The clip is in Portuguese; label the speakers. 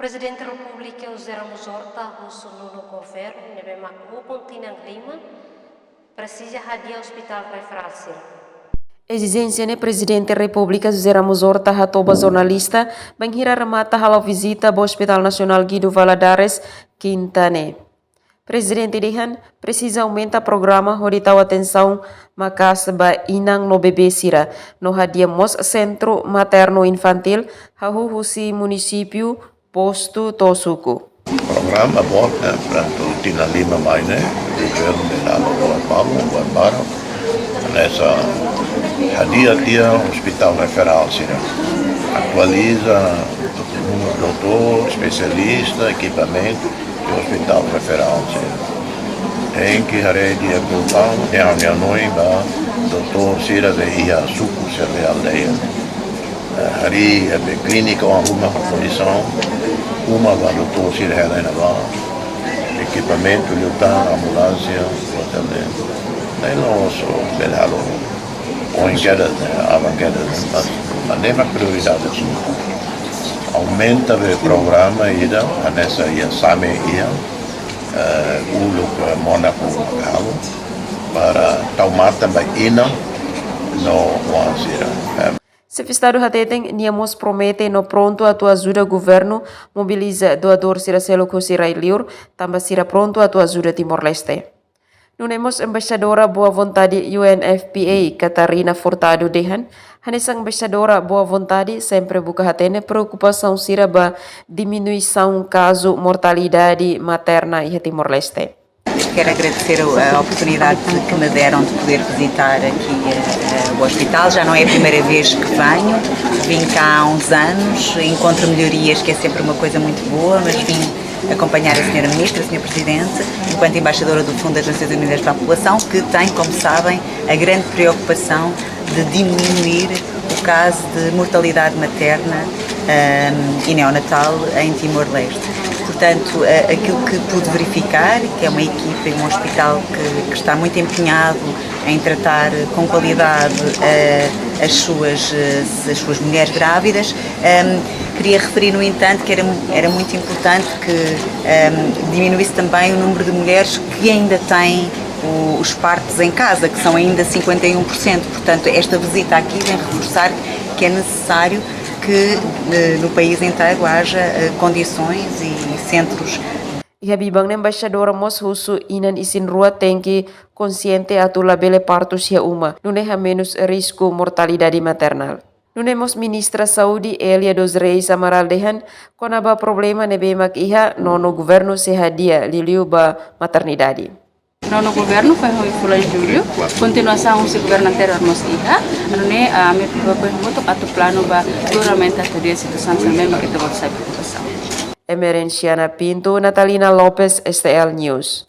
Speaker 1: Presidente República Uzeramos Horta, Russo Nuno Governo, nebe Macu, Tinang Lima, precisa hadia Hospital Referral Sir.
Speaker 2: Exigência ne Presidente República José Ramos Horta hatoba jornalista banghira remata halau visita ao Hospital Nacional Guido Valadares, Quintane. Presidente Dehan precisa aumentar programa hoditau atenção makas ba inang no bebê sira no hadiamos Centro Materno Infantil hahuhusi município Posto Tosuku.
Speaker 3: Programa bom, né? Para Tina Lima mais, né? Governo de lá no Guambaro, nessa dia Hospital Referral, atualiza doutor, especialista, equipamento do Hospital Referral, tem que rede agrupar, tem a reunião da doutor Sira de Ia Suco Serve Aldeia. Hari é clínica uma condição, uma vai doutor Sira Helena lá, equipamento, lutar, ambulância, tratamento. Nem nosso belhalo, ou em queda, mas nem a prioridade aumenta o programa ida, nessa ia SAME ia, o local Mônaco Galo, para tomar também ina no Wanzira.
Speaker 2: Se o Estado Hateteng, Niamos promete no pronto a tua ajuda governo, mobiliza doador Siracelo Cosirai Liur, também será pronto a tua ajuda Timor-Leste. Nunemos embaixadora boa vontade UNFPA, Catarina Furtado Dehan, hanesang embaixadora boa vontade sempre buka hatene preocupação siraba diminuição caso mortalidade materna e Timor-Leste.
Speaker 4: Quero agradecer a oportunidade que me deram de poder visitar aqui o hospital. Já não é a primeira vez que venho, vim cá há uns anos, encontro melhorias, que é sempre uma coisa muito boa, mas vim acompanhar a Sra. Ministra, a Sr. Presidente, enquanto embaixadora do Fundo das Nações Unidas para a População, que tem, como sabem, a grande preocupação de diminuir o caso de mortalidade materna e neonatal em Timor-Leste. Portanto, aquilo que pude verificar, que é uma equipa e um hospital que está muito empenhado em tratar com qualidade as suas mulheres grávidas, queria referir, no entanto, que era muito importante que diminuísse também o número de mulheres que ainda têm os partos em casa, que são ainda 51%. Portanto, esta visita aqui vem reforçar que é necessário que no país inteiro haja condições e centros.
Speaker 2: Ihabibang na embaixadora mos husu inan isin rua tengki consciente atu labele partos ya uma, nuneha menos risco mortalidade maternal. Nunemos ministra Saudi Elia dos Reis Amaral Dehan, konaba problema nebemak iha nono governo sehadia liliu ba maternidade.
Speaker 5: No governo foi em julho, continuação do governo anterior nos iha, né a me propõe muito a plano ba duramente a toda a situação também que tu vai saber.
Speaker 2: Emerenciana Pinto, Natalina Lopes, STL News.